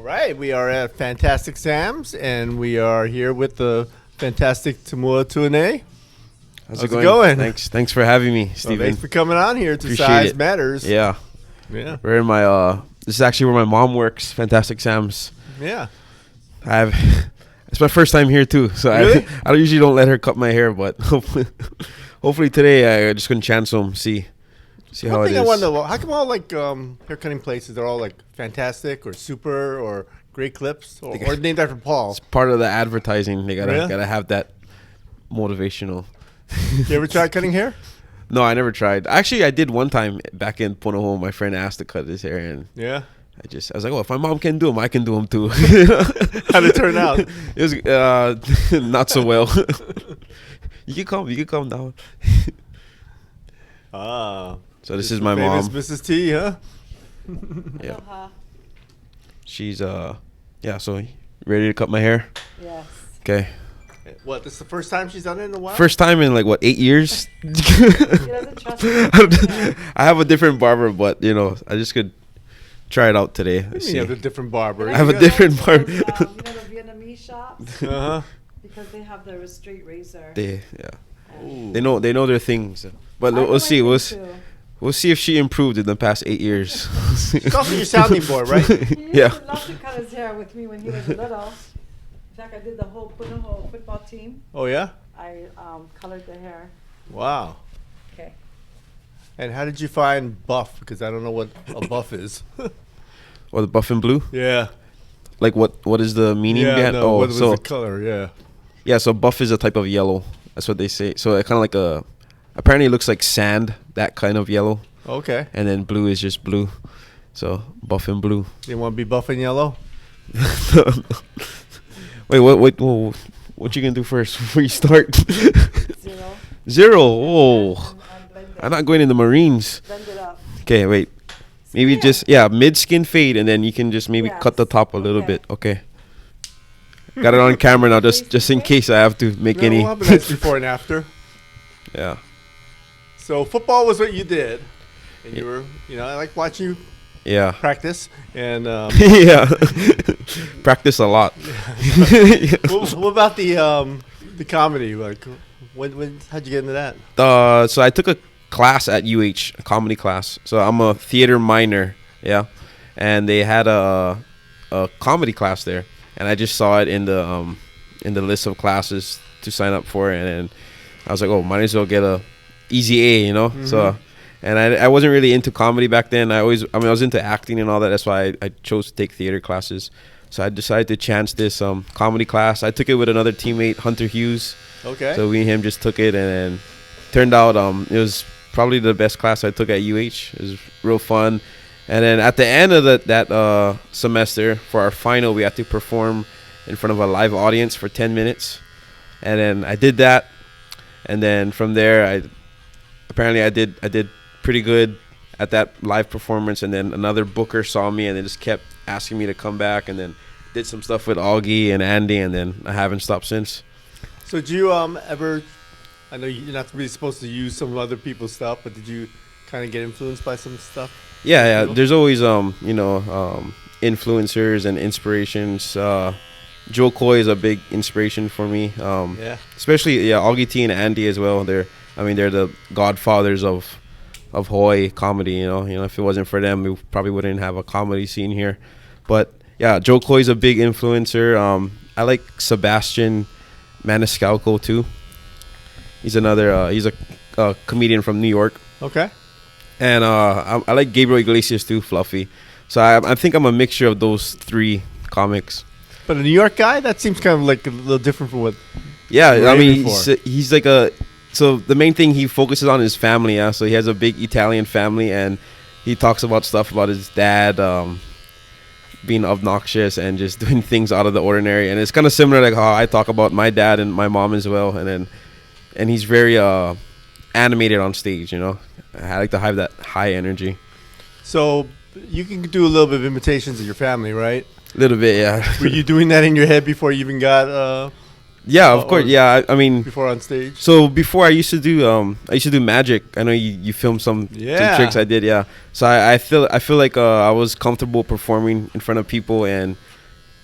right, we are at Fantastic Sam's, and we are here with the fantastic Tumua Tuinei. How's it going? Thanks for having me, Steven. Well, thanks for coming on here to Appreciate Size it. Matters. Yeah. We're in my this is actually where my mom works, Fantastic Sam's. Yeah. It's my first time here too, so really? I usually don't let her cut my hair, but hopefully today I'm just gonna chance them, see how it is. One thing I wonder, how come all hair cutting places are all like Fantastic or Super or Great Clips or named after Paul? It's part of the advertising. They Really? gotta have that motivational. You ever tried cutting hair? No, I never tried. Actually, I did one time back in Punahou. My friend asked to cut his hair, and yeah, I was like, oh, if my mom can do them, I can do them too. How'd it turn out? It was not so well. You can come down. So this is my mom, Mrs. T, huh? Yeah. She's So ready to cut my hair? Yes. Okay. What? This is the first time she's done it in a while? First time in 8 years. She doesn't trust me. I have a different barber, but I just could try it out today. You have a different barber. I have a different barber. The Vietnamese shops. Uh-huh. Because they have the straight razor. They know their things. But we'll see. We'll see if she improved in the past 8 years. She's also your sounding board, right? He Yeah. used to love to cut his hair with me when he was little. In fact, I did the whole Punahou football team. Oh, yeah? I colored the hair. Wow. Okay. And how did you find buff? Because I don't know what a buff is. Or the buff and blue? Yeah. Like what is the meaning behind? No, what was the color? Yeah. Yeah, so buff is a type of yellow. That's what they say. So it kind of like apparently it looks like sand, that kind of yellow. Okay. And then blue is just blue. So buff and blue. You want to be buff and yellow? Wait, what you gonna do first before you start? 0. 0. Oh, And blend it. I'm not going in the Marines. Blend it up. Okay, wait. Maybe Yeah. just mid skin fade, and then you can just maybe cut the top a little Okay. bit. Okay. Got it on camera now, just in case I have to make any. We'll have a nice before and after. Yeah. So football was what you did, and you were, I like watching you Yeah. practice. And Yeah. Practice a lot. what about the comedy? Like, how'd you get into that? So I took a class at UH, a comedy class. So I'm a theater minor, yeah, and they had a comedy class there, and I just saw it in the list of classes to sign up for, and then I was like, oh, might as well get a easy A, Mm-hmm. So. And I wasn't really into comedy back then. I was into acting and all that. That's why I chose to take theater classes. So I decided to chance this comedy class. I took it with another teammate, Hunter Hughes. Okay. So we and him just took it, and then turned out it was probably the best class I took at UH. It was real fun. And then at the end of that semester, for our final, we had to perform in front of a live audience for 10 minutes. And then I did that. And then from there, I did pretty good at that live performance, and then another booker saw me and they just kept asking me to come back, and then did some stuff with Augie and Andy, and then I haven't stopped since. So did you ever, I know you're not really supposed to use some other people's stuff, but did you kind of get influenced by some stuff? Yeah, there's always influencers and inspirations. Joe Coy is a big inspiration for me. Especially Augie T and Andy as well. They're the godfathers of Hawaii comedy. If it wasn't for them, we probably wouldn't have a comedy scene here. But yeah, Joe Coy's a big influencer. I like Sebastian Maniscalco too. He's he's a comedian from New York. Okay. And I like Gabriel Iglesias too, Fluffy. So I think I'm a mixture of those three comics. But a New York guy, that seems kind of like a little different from what. Yeah, he's like So the main thing he focuses on is family. Yeah, so he has a big Italian family, and he talks about stuff about his dad being obnoxious and just doing things out of the ordinary. And it's kind of similar like how I talk about my dad and my mom as well. And he's very animated on stage. I like to have that high energy. So you can do a little bit of imitations of your family, right? A little bit, yeah. Were you doing that in your head before you even got? Yeah, of course. Yeah, I mean, before on stage. So before I used to do magic. I know you filmed some tricks I did. Yeah. So I feel like I was comfortable performing in front of people, and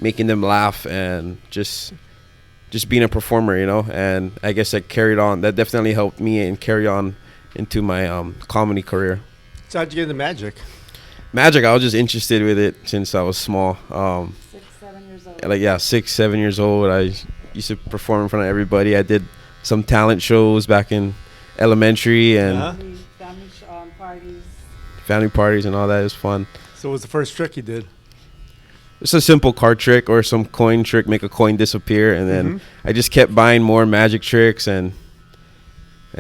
making them laugh and just being a performer, you know. And I guess that carried on. That definitely helped me and carry on into my comedy career. So how'd you get into magic? Magic, I was just interested with it since I was small. 6, 7 years old. Like 6, 7 years old, I used to perform in front of everybody. I did some talent shows back in elementary and family parties and all that. It was fun. So what was the first trick you did? It's a simple card trick or some coin trick, make a coin disappear, and then I just kept buying more magic tricks and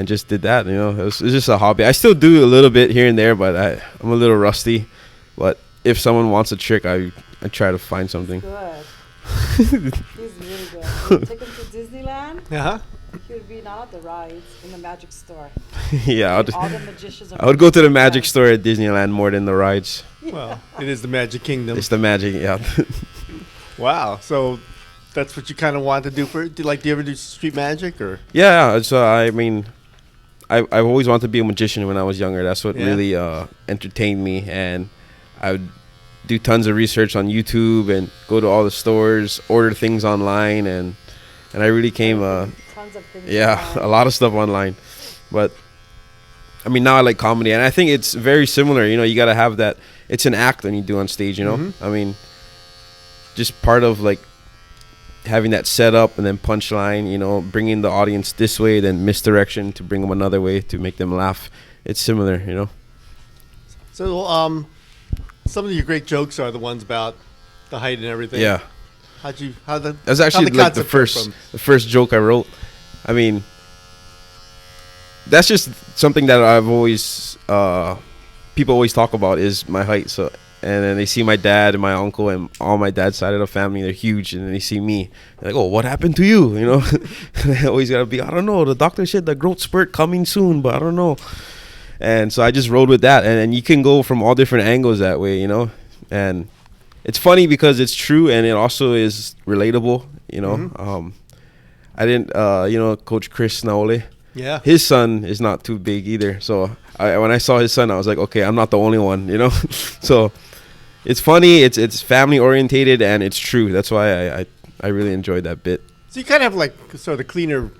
just did that. You know, it was just a hobby. I still do a little bit here and there, but I'm a little rusty. But if someone wants a trick, I try to find something. Good. He's really good. Take him to Disneyland. Uh-huh. He would be not at the rides, in the magic store. Yeah, All the magicians. I would go to the magic store at Disneyland more than the rides. Well, it is the Magic Kingdom. It's the magic, yeah. Wow. So that's what you kind of want to do do you ever do street magic or? Yeah, so I mean, I've always wanted to be a magician when I was younger. That's what really entertained me, and I would do tons of research on YouTube and go to all the stores, order things online, and I really came Tons of things. a lot of stuff online. But I mean, now I like comedy, and I think it's very similar. You know, you got to have that. It's an act when you do on stage, you know? I mean, just part of like having that setup and then punchline, you know, bringing the audience this way, then misdirection to bring them another way to make them laugh. It's similar, you know? So some of your great jokes are the ones about the height and everything. Yeah. That's actually like the first joke I wrote. I mean, that's just something that I've always people always talk about is my height. So, and then they see my dad and my uncle and all my dad's side of the family, they're huge, and then they see me, they're like, oh, what happened to you? You know, they always gotta be, I don't know, the doctor said the growth spurt coming soon, but I don't know. And so I just rode with that, and you can go from all different angles that way, you know. And it's funny because it's true, and it also is relatable, you know. I didn't, you know, Coach Chris Naole. Yeah. His son is not too big either. So when I saw his son, I was like, okay, I'm not the only one, you know. So it's funny, it's family orientated, and it's true. That's why I really enjoyed that bit. So you kind of have like sort of cleaner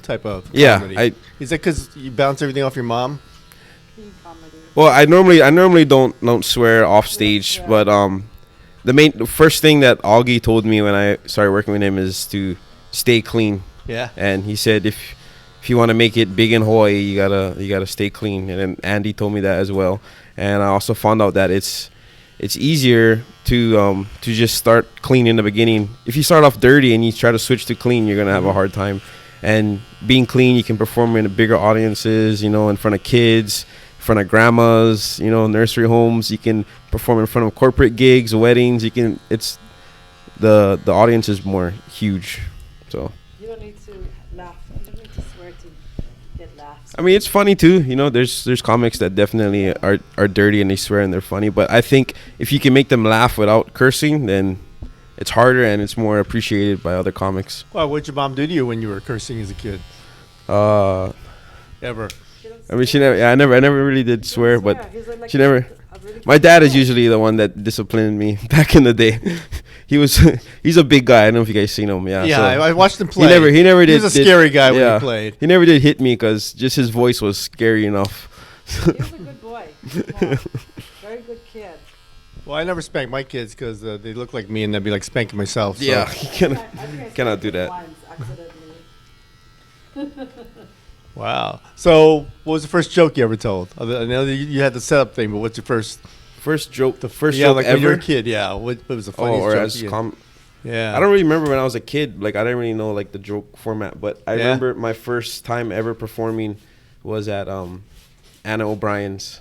type of comedy. Yeah. Is that because you bounce everything off your mom? Well, I normally don't swear off stage, but the first thing that Augie told me when I started working with him is to stay clean. Yeah. And he said if you want to make it big in Hawaii, you gotta stay clean. And then Andy told me that as well. And I also found out that it's easier to just start clean in the beginning. If you start off dirty and you try to switch to clean, you're gonna have a hard time. And being clean, you can perform in bigger audiences, you know, in front of kids, in front of grandmas, you know, nursery homes. You can perform in front of corporate gigs, weddings. It's the audience is more huge. So you don't need to laugh. You don't need to swear to get laughs. I mean, it's funny too. You know, there's comics that definitely are dirty and they swear and they're funny. But I think if you can make them laugh without cursing, then it's harder and it's more appreciated by other comics. Well, what'd your mom do to you when you were cursing as a kid? Ever? I mean, I never really did swear, but she never. My dad is usually the one that disciplined me back in the day. He's a big guy. I don't know if you guys seen him. Yeah. Yeah, so I watched him play. He never did. He was a scary guy when he played. He never did hit me because just his voice was scary enough. He was a good boy. Very good kid. Well, I never spank my kids because they look like me and they'd be like spanking myself. So. Yeah, you cannot do that. Wow. So, what was the first joke you ever told? I know that you had the setup thing, but what's your first joke? The first joke like ever? When you were a kid, yeah. What was the funniest joke? Yeah. I don't really remember when I was a kid. Like, I didn't really know like the joke format, but I remember my first time ever performing was at Anna O'Brien's,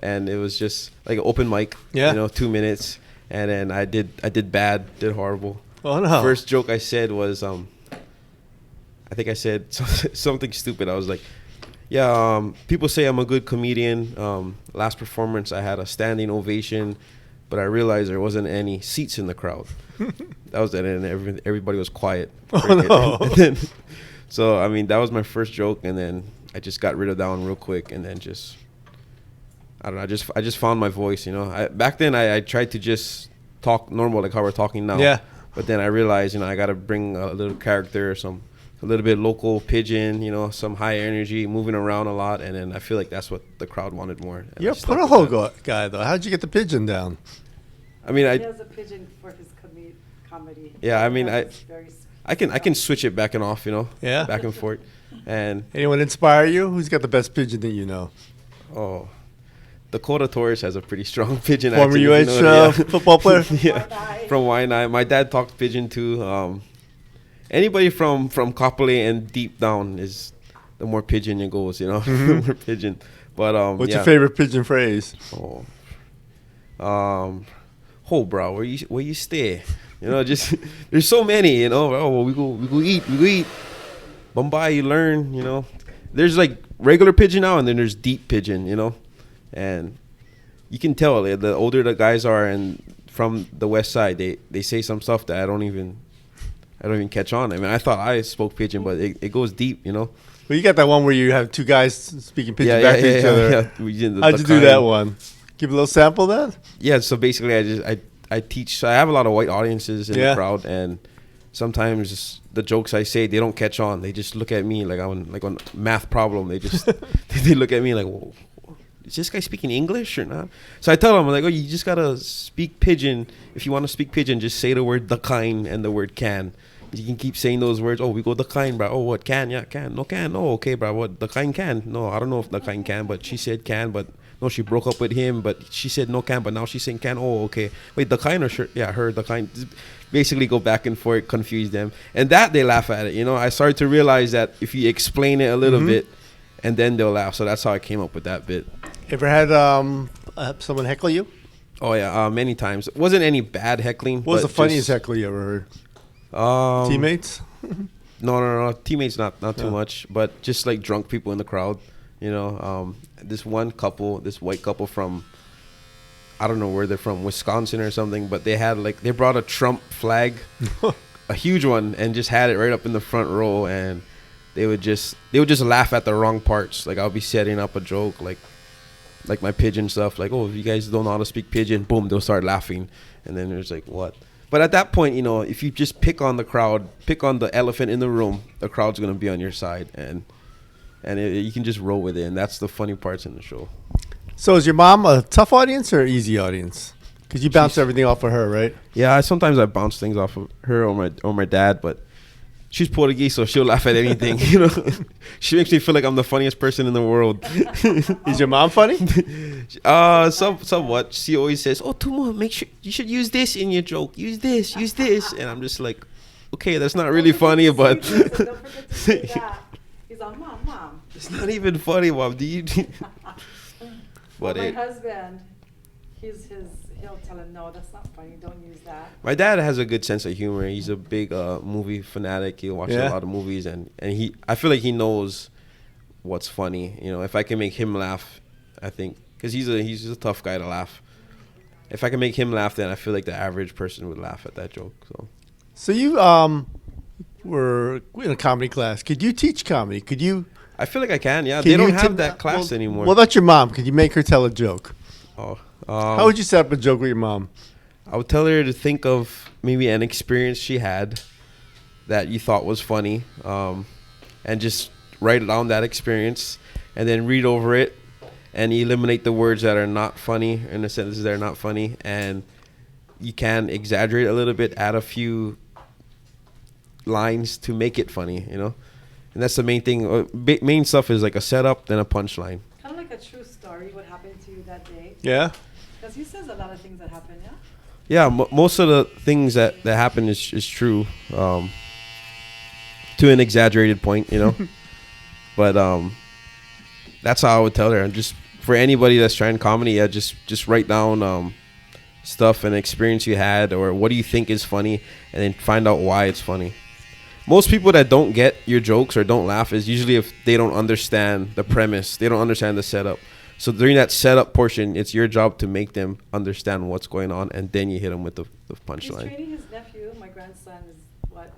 and it was just like an open mic. Yeah. You know, 2 minutes, and then I did horrible. Oh no. First joke I said was I think I said something stupid. I was like, yeah, people say I'm a good comedian. Last performance, I had a standing ovation, but I realized there wasn't any seats in the crowd. That was it, and everybody was quiet. Oh, no. And then, so, I mean, that was my first joke, and then I just got rid of that one real quick, and then I don't know, I just found my voice, you know. Back then, I tried to just talk normal, like how we're talking now. Yeah. But then I realized, I got to bring a little character, a little bit local pigeon, some high energy, moving around a lot, and then I feel like that's what the crowd wanted more. And You're I a stuck with Punahou that. guy, though. How'd you get the pigeon down? I mean, He has a pigeon for his comedy. Yeah, I mean, That's very I can switch it back and off, Yeah. back and forth, and Anyone inspire you? Who's got the best pigeon that you know? Dakota Torres has a pretty strong pigeon. Former accent, if UH you know it, yeah. football player? Yeah, Wide-eyed. from Waianae. My dad talks pigeon too. Anybody from Kapolei and deep down is the more pigeon it goes, the more pigeon. But What's yeah. your favorite pigeon phrase? Ho bro, where you stay? Just there's so many, oh, we go eat. Bombay, you learn, There's like regular pigeon now and then there's deep pigeon, and you can tell the older the guys are and from the west side they say some stuff that I don't even catch on. I mean, I thought I spoke pigeon, but it goes deep, Well, you got that one where you have two guys speaking pigeon back to each other. Yeah. We did How'd you do kind. that one? Give a little sample of that? Yeah, so basically I teach. So I have a lot of white audiences in Yeah. the crowd, and sometimes the jokes I say they don't catch on. They just look at me like I'm like on math problem. They just they look at me like, whoa, is this guy speaking English or not? So I tell them, I'm like, oh, you just gotta speak pigeon. If you want to speak pigeon, just say the word the kind and the word can. You can keep saying those words. Oh, we go the kind, bro. Oh, what can? Yeah, can. No can. Oh, okay, bro. What the kind can? No, I don't know if the kind can, but she said can, but no, she broke up with him, but she said no can, but now she's saying can. Oh, okay. Wait, the kind or sure? Yeah, her, the kind. Basically go back and forth, confuse them. And that they laugh at it. I started to realize that if you explain it a little bit, and then they'll laugh. So that's how I came up with that bit. Ever had someone heckle you? Oh, yeah, many times. It wasn't any bad heckling. What was the but funniest just, heckle you ever heard? Teammates? Teammates? No. Teammates not too No. much, but just like drunk people in the crowd. This one couple, this white couple from, I don't know where they're from, Wisconsin or something, but they brought a Trump flag, a huge one, and just had it right up in the front row, and they would just laugh at the wrong parts. Like I'll be setting up a joke, like my pigeon stuff, like, oh, if you guys don't know how to speak pigeon, boom, they'll start laughing, and then there's like, what? But at that point, if you just pick on the crowd, pick on the elephant in the room, the crowd's gonna be on your side, and you can just roll with it, and that's the funny parts in the show. So is your mom a tough audience or easy audience? Because you bounce everything off of her, right? Yeah, sometimes I bounce things off of her or my dad, but she's Portuguese, so she'll laugh at anything. She makes me feel like I'm the funniest person in the world. Is your mom funny? Somewhat. She always says, "Oh, Tumua, make sure you should use this in your joke. Use this, and I'm just like, okay, that's not really funny, but Don't forget to say that. He's all, Mom. it's not even funny, Mom. Do you? Well, But my husband, he'll tell him, no, that's not funny. Don't use that. my dad has a good sense of humor. He's a big movie fanatic. He watches a lot of movies, and I feel like he knows what's funny. If I can make him laugh, I think, because he's a tough guy to laugh. If I can make him laugh, then I feel like the average person would laugh at that joke. So you were in a comedy class. Could you teach comedy? Could you? I feel like I can. Yeah, Can they don't you have tip- that class anymore. What about your mom? Could you make her tell a joke? Oh, How would you set up a joke with your mom? I would tell her to think of maybe an experience she had that you thought was funny, and just write down that experience, and then read over it, and eliminate the words that are not funny in the sentences that are not funny, and you can exaggerate a little bit, add a few lines to make it funny, And that's the main thing. Main stuff is like a setup, then a punchline. Kind of like a true story, what happened to you that day. Yeah. Because he says a lot of things that happen, yeah? Yeah, most of the things that happen is true, to an exaggerated point, But that's how I would tell her. And just for anybody that's trying comedy, yeah, just write down stuff and experience you had, or what do you think is funny, and then find out why it's funny. Most people that don't get your jokes or don't laugh is usually if they don't understand the premise, they don't understand the setup. So during that setup portion, it's your job to make them understand what's going on, and then you hit them with the He's punchline. training his nephew. My grandson is, what,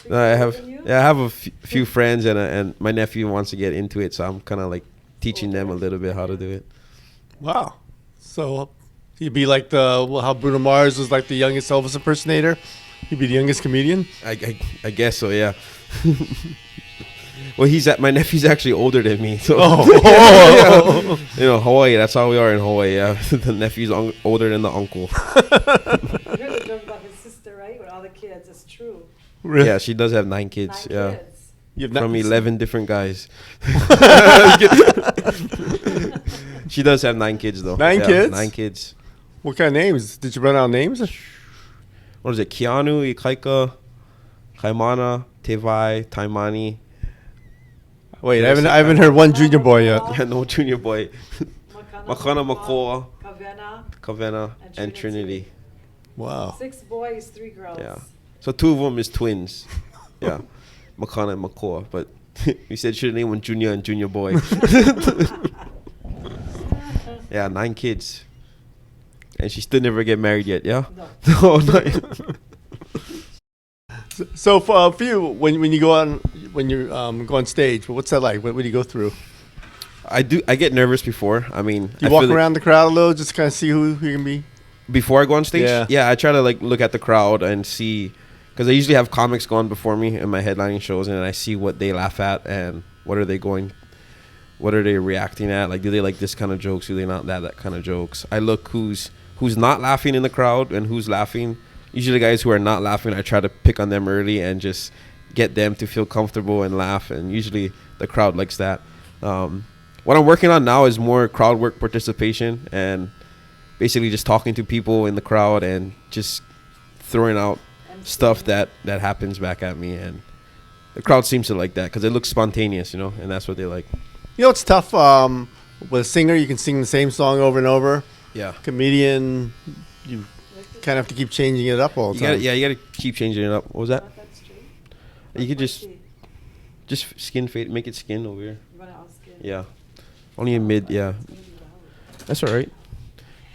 3 I years have older than you? I have a few friends, and my nephew wants to get into it, so I'm kind of like teaching them a little bit how to do it. Wow. So you'd be like how Bruno Mars was like the youngest Elvis impersonator. He'd be the youngest comedian. I guess so. Yeah. Well, my nephew's actually older than me. So Oh. yeah. Hawaii. That's how we are in Hawaii. Yeah, the nephew's older than the uncle. You heard the joke about his sister, right? With all the kids. It's true. Really? Yeah, she does have 9 kids. 9 yeah. kids. You've From not- 11 different guys. She does have 9 kids though. 9 Yeah, kids? 9 kids. What kind of names? Did you run out of names? What is it? Keanu, Ikaika, Kaimana, Tevai, Taimani. Wait, I haven't heard one junior boy yet. Yeah, no junior boy. Makana, Makoa, Kavena, Kavena, and Trinity. Wow. 6 boys, 3 girls. Yeah. So 2 of them is twins. Yeah. Makana and Makoa. But we said should have named one junior and junior boy. Yeah, 9 kids. And she still never get married yet, yeah? No. No, not yet. So for you, when you go on go on stage, what's that like? What do you go through? I get nervous before. I mean, Do you I walk feel around the crowd a little, just kind of see who you can be? before I go on stage. Yeah. Yeah, I try to like look at the crowd and see, because I usually have comics go on before me in my headlining shows, and I see what they laugh at and what are they reacting at. Like, do they like this kind of jokes? Do they not that kind of jokes? I look who's not laughing in the crowd and who's laughing. Usually the guys who are not laughing, I try to pick on them early and just get them to feel comfortable and laugh. And usually the crowd likes that. What I'm working on now is more crowd work participation and basically just talking to people in the crowd and just throwing out stuff that happens back at me. And the crowd seems to like that because it looks spontaneous, and that's what they like. You know, it's tough. With a singer, you can sing the same song over and over. Yeah. Comedian, you kind of have to keep changing it up all the time. You gotta keep changing it up. What was that? That's true. You could just skin fade, make it skin over here. You want it all skin? Yeah. Only in mid, yeah. That's all right.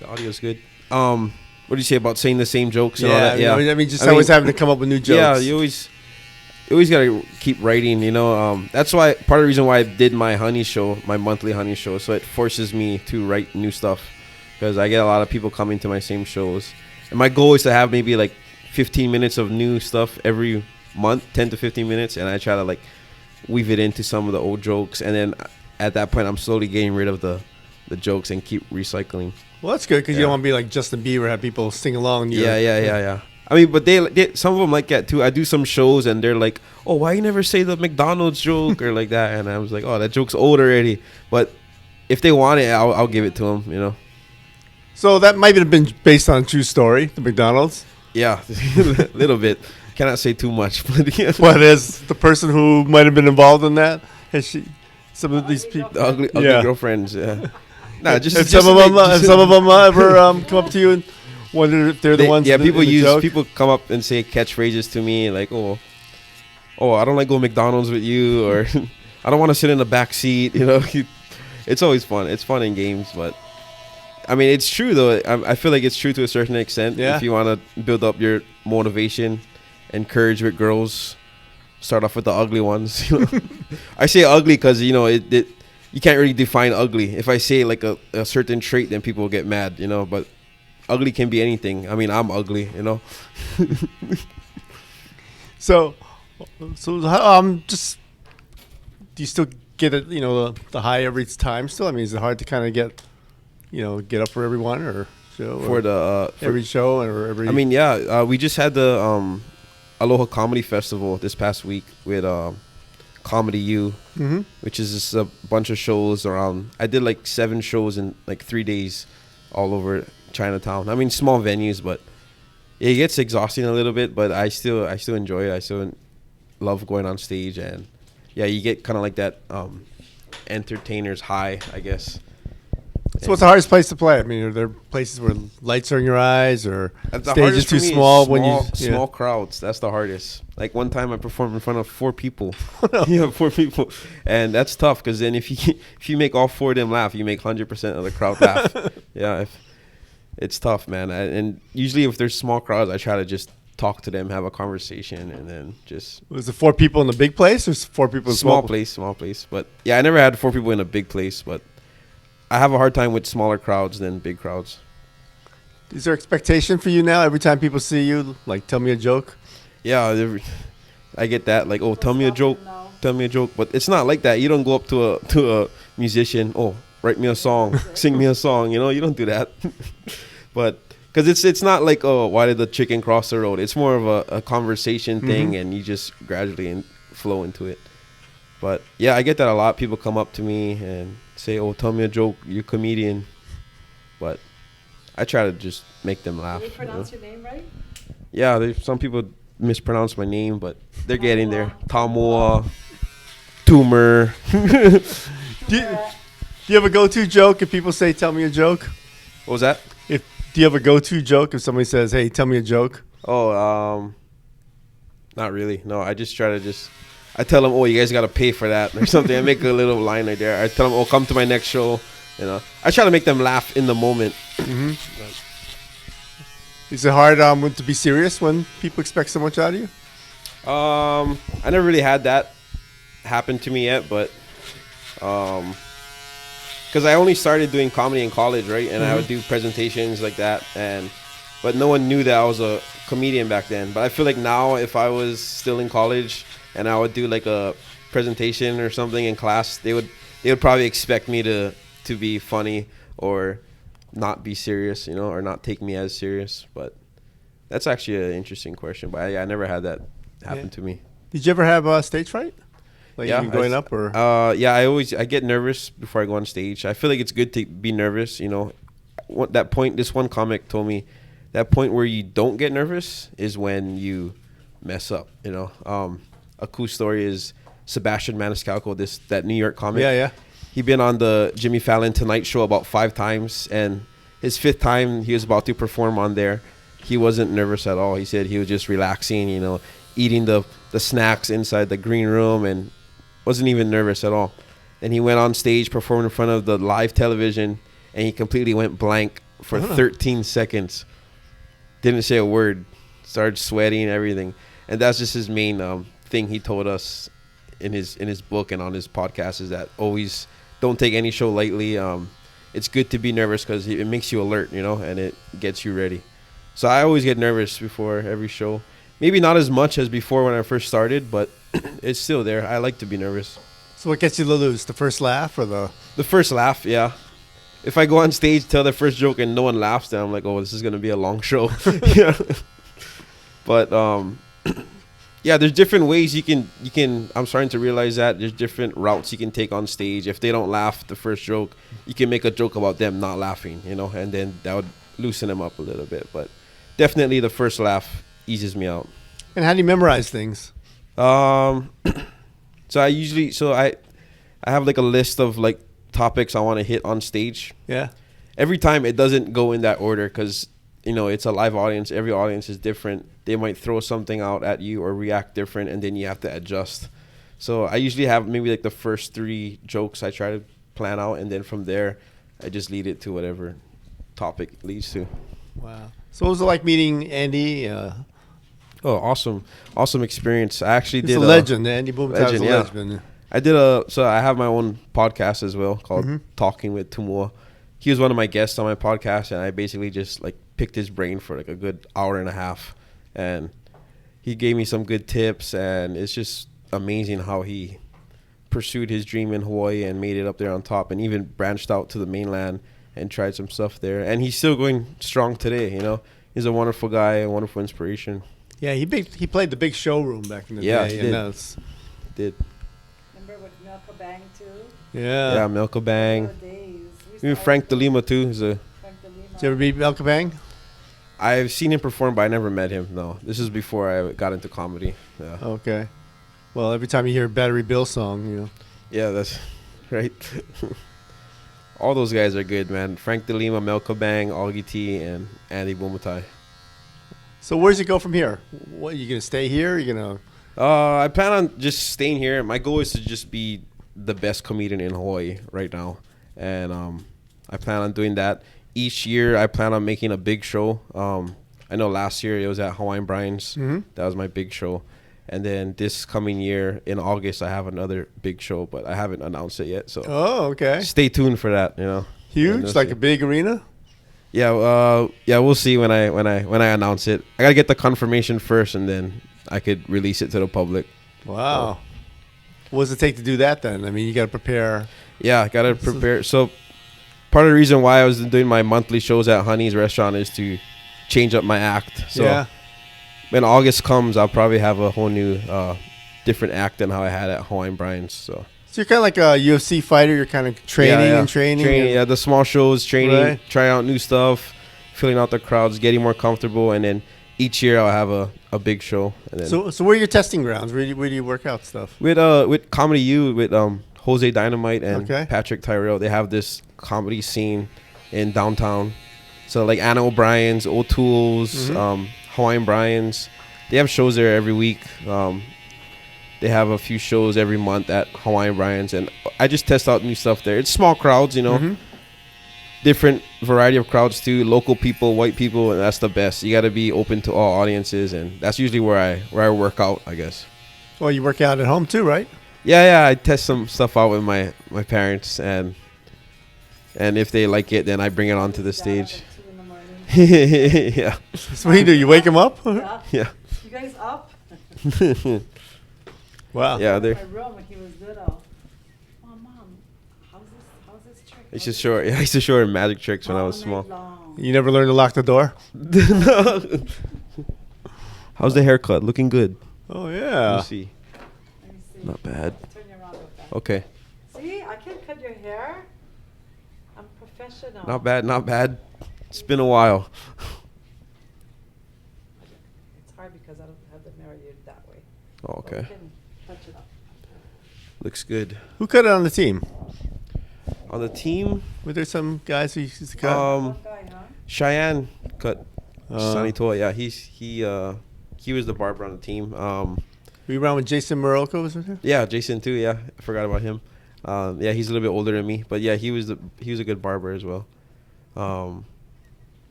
The audio's good. What do you say about saying the same jokes and all that? Yeah. I mean, always having to come up with new jokes. Yeah, you always gotta keep writing, That's why part of the reason why I did my honey show, my monthly honey show, so it forces me to write new stuff because I get a lot of people coming to my same shows. And my goal is to have maybe like 15 minutes of new stuff every month, 10 to 15 minutes, and I try to like weave it into some of the old jokes, and then at that point I'm slowly getting rid of the jokes and keep recycling. Well, that's good because you Yeah. don't want to be like Justin Bieber, have people sing along. Yeah. I mean, but they some of them like that too. I do some shows and they're like, "Oh, why you never say the McDonald's joke or like that?" And I was like, "Oh, that joke's old already." But if they want it, I'll give it to them. So that might have been based on a true story, the McDonald's. Yeah, a little bit. Cannot say too much, but yeah. What is the person who might have been involved in that? Has she? Some of these people. The ugly Yeah. girlfriends. Yeah. Nah, just Have just some to of them, make- just- have some of them ever come up to you and wondered if they're the ones? Yeah, in the joke? people come up and say catchphrases to me like, "Oh, I don't like going to McDonald's with you," or "I don't want to sit in the back seat." It's always fun. It's fun in games, but I mean, it's true though. I feel like it's true to a certain extent. Yeah. If you want to build up your motivation and courage with girls, start off with the ugly ones. I say ugly because it you can't really define ugly. If I say like a certain trait, then people will get mad. But ugly can be anything. I mean, I'm ugly. So just do you still get it? The high every time still. I mean, is it hard to kind of get up for everyone or show For the every show or every? I mean, yeah, we just had the Aloha Comedy Festival this past week with Comedy U, which is just a bunch of shows around. I did like 7 shows in like 3 days all over Chinatown. I mean, small venues, but it gets exhausting a little bit, but I still enjoy it. I still love going on stage, and yeah, you get kind of like that entertainer's high, I guess. So what's the hardest place to play? I mean, are there places where lights are in your eyes or The stage hardest is too for me small is when you small crowds? That's the hardest. Like one time I performed in front of 4 people. Yeah, 4 people, and that's tough because then if you make all 4 of them laugh, you make 100% of the crowd laugh. Yeah, it's tough, man. And usually if there's small crowds, I try to just talk to them, have a conversation, and then just. Was it 4 people in the big place or 4 people in Small place. But yeah, I never had 4 people in a big place, but I have a hard time with smaller crowds than big crowds. Is there expectation for you now? Every time people see you, like, tell me a joke. Yeah, I get that. Like, oh, tell me a joke. No. Tell me a joke. But it's not like that. You don't go up to a musician. Oh, write me a song. Sing me a song. You know, you don't do that. But because it's not like, oh, why did the chicken cross the road? It's more of a conversation thing, and you just gradually flow into it. But yeah, I get that a lot. People come up to me and say, oh, tell me a joke. You're a comedian. But I try to just make them laugh. Did you pronounce your name right? Yeah, there's some people mispronounce my name, but they're getting there. Tumua, Tumor. Do you have a go-to joke if people say, tell me a joke? What was that? Do you have a go-to joke if somebody says, hey, tell me a joke? Oh, not really. No, I just try to I tell them, oh, you guys got to pay for that or something. I make a little line right there. I tell them, oh, come to my next show. You know, I try to make them laugh in the moment. Mm-hmm. Is it hard to be serious when people expect so much out of you? I never really had that happen to me yet, but because I only started doing comedy in college, right? And I would do presentations like that, but no one knew that I was a comedian back then. But I feel like now, if I was still in college and I would do like a presentation or something in class, they would probably expect me to be funny or not be serious, you know, or not take me as serious. But that's actually an interesting question. But I never had that happen to me. Did you ever have stage fright? Like Yeah, even growing up, or yeah, I get nervous before I go on stage. I feel like it's good to be nervous, you know. This one comic told me that point where you don't get nervous is when you mess up, you know. A cool story is Sebastian Maniscalco, that New York comic. Yeah. He'd been on the Jimmy Fallon Tonight Show about 5 times, and his 5th time he was about to perform on there, he wasn't nervous at all. He said he was just relaxing, you know, eating the snacks inside the green room, and wasn't even nervous at all. Then he went on stage, performed in front of the live television, and he completely went blank for 13 seconds. Didn't say a word. Started sweating and everything. And that's just his main thing he told us in his book and on his podcast, is that always don't take any show lightly. It's good to be nervous because it makes you alert, you know, and it gets you ready. So I always get nervous before every show. Maybe not as much as before when I first started, but it's still there. I like to be nervous. So what gets you to lose? The first laugh or the first laugh? Yeah. If I go on stage, tell the first joke and no one laughs, then I'm like, oh, this is gonna be a long show. Yeah. But yeah, there's different ways you can. I'm starting to realize that there's different routes you can take on stage. If they don't laugh the first joke, you can make a joke about them not laughing, you know, and then that would loosen them up a little bit. But definitely the first laugh eases me out. And how do you memorize things? So I have like a list of like topics I want to hit on stage. Yeah. Every time it doesn't go in that order because, you know, it's a live audience. Every audience is different. They might throw something out at you or react different, and then you have to adjust. So I usually have maybe like the first 3 jokes I try to plan out, and then from there I just lead it to whatever topic it leads to. Wow. So what was it like meeting Andy? Oh, awesome experience. I actually He's did a legend. Andy Blumenthal's a yeah. legend. So I have my own podcast as well called Talking with Tumua. He was one of my guests on my podcast, and I basically just like picked his brain for like a good hour and a half, and he gave me some good tips, and it's just amazing how he pursued his dream in Hawaii and made it up there on top, and even branched out to the mainland and tried some stuff there, and he's still going strong today. You know, he's a wonderful guy, a wonderful inspiration. Yeah, he played the big showroom back in the Yeah, day. he did. Remember with Milka Bang too? Yeah, Melka Bang. Those days. Even Frank DeLima too. Frank DeLima. Did you ever meet Malcolm Bang? I've seen him perform, but I never met him. No, this is before I got into comedy. Yeah. Okay. Well, every time you hear a Battery Bill song, you know. Yeah, that's right. All those guys are good, man. Frank DeLima, Melka Bang, Augie T, and Andy Blumenthal. So where's it go from here? What, you gonna stay here? You gonna? I plan on just staying here. My goal is to just be the best comedian in Hawaii right now, and I plan on doing that. Each year, I plan on making a big show. I know last year it was at Hawaiian Brian's. Mm-hmm. That was my big show. And then this coming year in August, I have another big show, but I haven't announced it yet. So Oh, okay. stay tuned for that. You know, Huge, like a big arena. Yeah, we'll see when I announce it. I gotta get the confirmation first, and then I could release it to the public. Wow. What does it take to do that then? I mean, you got to prepare. Yeah, I gotta prepare. So part of the reason why I was doing my monthly shows at Honey's Restaurant is to change up my act. So when August comes, I'll probably have a whole new, different act than how I had at Hawaiian Brian's. So you're kind of like a UFC fighter. You're kind of training. Yeah, the small shows, training, trying out new stuff, filling out the crowds, getting more comfortable, and then each year I'll have a big show. And then so where are your testing grounds? Where do you work out stuff? With Comedy U, with Jose Dynamite and Okay. Patrick Tyrell, they have this comedy scene in downtown. So like Anna O'Brien's, O'Toole's, Hawaiian Brian's, they have shows there every week. They have a few shows every month at Hawaiian Brian's, and I just test out new stuff there. It's small crowds, you know, different variety of crowds too. Local people, white people, and that's the best. You got to be open to all audiences, and that's usually where I work out, I guess. Well, you work out at home too, right? Yeah. I test some stuff out with my parents, and if they like it, then I bring it onto the stage. Yeah. So what do you do? You wake them up? Yeah. You guys up? Wow. Yeah, My room when he was little. Oh, Mom, how's this trick? I used to show her magic tricks when I was small. You never learned to lock the door? How's the haircut? Looking good. Oh yeah. Let me see. Not bad. Turn you around with that. Okay. See, I can cut your hair. I'm professional. Not bad. It's been a while. It's hard because I don't have the mirror you that way. Oh, But we okay. can touch it up. Looks good. Who cut it on the team? On the team, Were there some guys who used to cut? Tough guy, huh? Cheyenne cut. Uh, Sonny Toy. Yeah, he was the barber on the team. Were you around when Jason Morocco was with here? Yeah, Jason too. Yeah, I forgot about him. Yeah, he's a little bit older than me, but yeah, he was a good barber as well.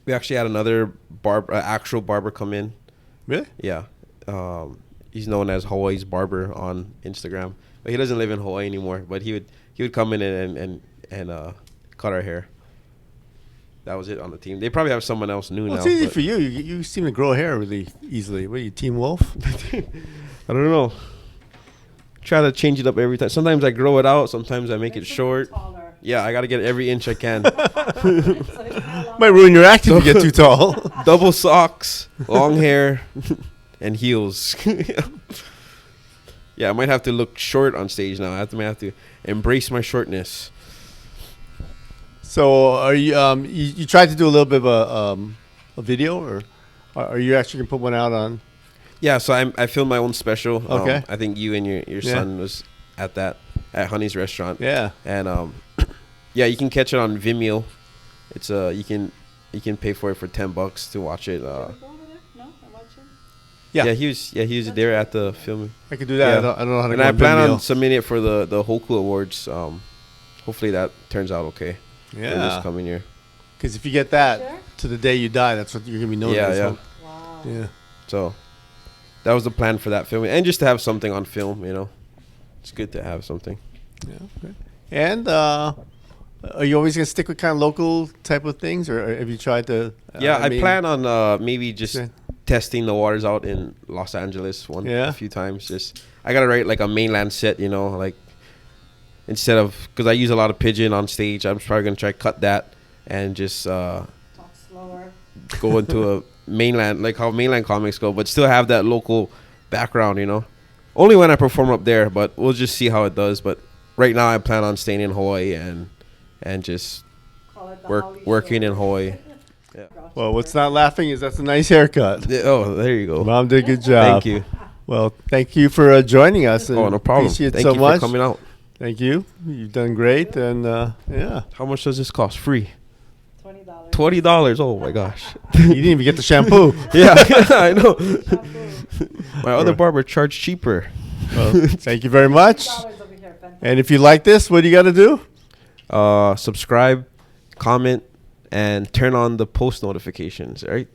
We actually had another actual barber come in. Really? Yeah, he's known as Hawaii's Barber on Instagram, but he doesn't live in Hawaii anymore. But he would come in and cut our hair. That was it on the team. They probably have someone else new now. Well, it's easy but- for you. You seem to grow hair really easily. What are you, Team Wolf? I don't know. Try to change it up every time. Sometimes I grow it out. Sometimes I make it Makes him short. taller. Yeah, I got to get every inch I can. So he can have long- Might ruin your act if you get too tall. Double socks, long hair, and heels. Yeah, I might have to look short on stage now. I might have to embrace my shortness. So are you? You tried to do a little bit of a video, or are you actually gonna put one out on? Yeah, so I filmed my own special. Okay. I think you and your son was at Honey's Restaurant. Yeah. And yeah, you can catch it on Vimeo. It's you can pay for it for $10 to watch it. Can we go over there? No, I'm watching. Yeah. He was there at the filming. I could do that. Yeah. I don't know how to. And go I on plan Vimeo. on submitting it for the Hoku Awards. Hopefully that turns out okay. For this Yeah. coming year. Because if you get that Sure. to the day you die, that's what you're gonna be known Yeah, as. yeah. huh? Wow. Yeah. So that was the plan for that filming, and just to have something on film. You know, it's good to have something. Yeah. Okay. And are you always gonna stick with kind of local type of things, or have you tried to? Yeah, I mean- plan on maybe just Yeah. testing the waters out in Los Angeles Yeah. a few times. Just I gotta write like a mainland set, you know, like instead of because I use a lot of pigeon on stage. I'm probably gonna try cut that and just Talk slower. go into a mainland, like how mainland comics go, but still have that local background, you know. Only when I perform up there, but we'll just see how it does. But right now, I plan on staying in Hawaii and just Call it the Holly working Show. in Hawaii. Yeah. Well, what's not laughing is that's a nice haircut. Oh, there you go. Mom did a good job. Thank you. Well, thank you for joining us. Oh, no problem. Appreciate it Thank so you much. for coming out. Thank you. You've done great, and yeah, How much does this cost? Free. $20. $20. Oh my gosh. you didn't even get the shampoo. Yeah, I know. Shampoo. My other barber charged cheaper. Well, thank you very much. $20 over here, fantastic. And if you like this, what do you got to do? Subscribe, comment, and turn on the post notifications. All right.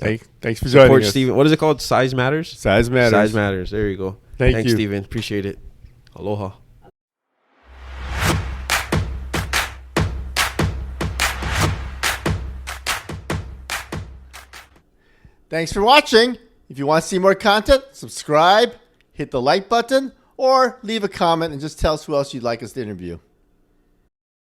Yeah. Thanks for joining Support us. Steven. What is it called? Size Matters? Size matters. Size Matters. There you go. Thank Thanks, you. Steven. Appreciate it. Aloha. Thanks for watching. If you want to see more content, subscribe, hit the like button, or leave a comment and just tell us who else you'd like us to interview.